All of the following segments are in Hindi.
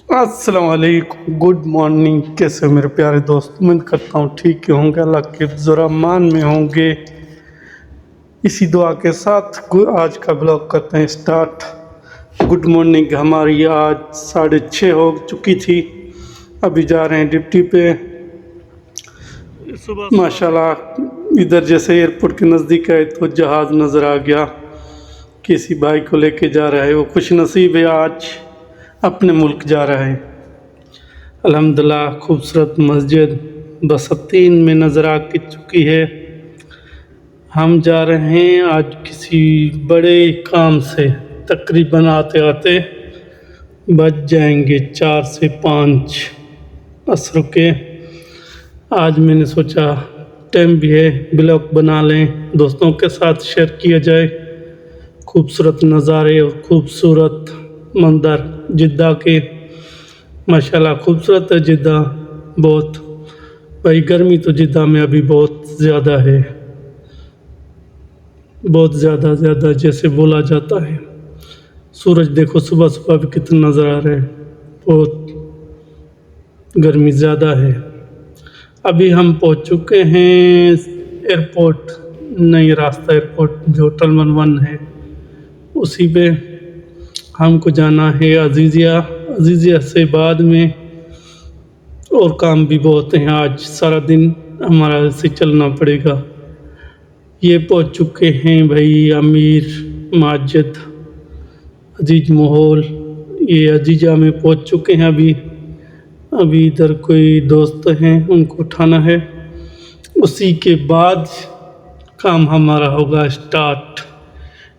अस्सलाम वालेकुम, गुड मॉर्निंग। कैसे हो मेरे प्यारे दोस्त? उम्मीद करता हूँ ठीक ही होंगे, अल्लाह के ज़ुरामान में होंगे। इसी दुआ के साथ आज का ब्लॉग करते हैं स्टार्ट। गुड मॉर्निंग हमारी आज 6:30 हो चुकी थी। अभी जा रहे हैं ड्यूटी पे। माशाल्लाह इधर जैसे एयरपोर्ट के नज़दीक है तो जहाज़ नज़र आ गया, किसी भाई को लेके जा रहा है। वो खुश नसीब है, आज अपने मुल्क जा रहा है। अल्हम्दुलिल्लाह खूबसूरत मस्जिद बसतीन में नज़र आ चुकी है। हम जा रहे हैं आज किसी बड़े काम से, तकरीबन आते आते बज जाएंगे 4 से 5 असर के। आज मैंने सोचा टाइम भी है, ब्लॉग बना लें, दोस्तों के साथ शेयर किया जाए। खूबसूरत नज़ारे और खूबसूरत मंजर जिद्दा के। माशाल्लाह खूबसूरत है जिद्दा बहुत। भाई गर्मी तो जिद्दा में अभी बहुत ज़्यादा है, बहुत ज़्यादा जैसे बोला जाता है। सूरज देखो सुबह सुबह भी कितना नज़र आ रहा है, बहुत गर्मी ज़्यादा है। अभी हम पहुंच चुके हैं एयरपोर्ट, नई रास्ता एयरपोर्ट जो टर्मिनल 1 है, उसी पे हमको जाना है अजीज़िया से बाद में। और काम भी बहुत हैं, आज सारा दिन हमारा ऐसे चलना पड़ेगा। ये पहुंच चुके हैं भाई अमीर माजिद अजीज माहौल, ये अजीजा में पहुंच चुके हैं। अभी इधर कोई दोस्त हैं, उनको उठाना है, उसी के बाद काम हमारा होगा स्टार्ट।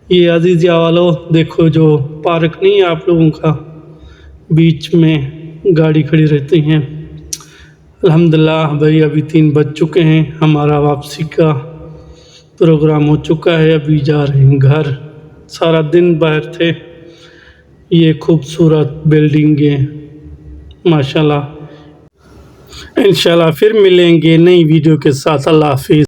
ये अजीज़िया वालों देखो, जो पार्क नहीं है आप लोगों का, बीच में गाड़ी खड़ी रहती हैं। अल्हम्दुलिल्लाह भाई अभी 3 बज चुके हैं, हमारा वापसी का प्रोग्राम हो चुका है। अभी जा रहे हैं घर, सारा दिन बाहर थे। ये खूबसूरत बिल्डिंगें माशाल्लाह। इंशाल्लाह फिर मिलेंगे नई वीडियो के साथ। अल्लाह हाफिज़।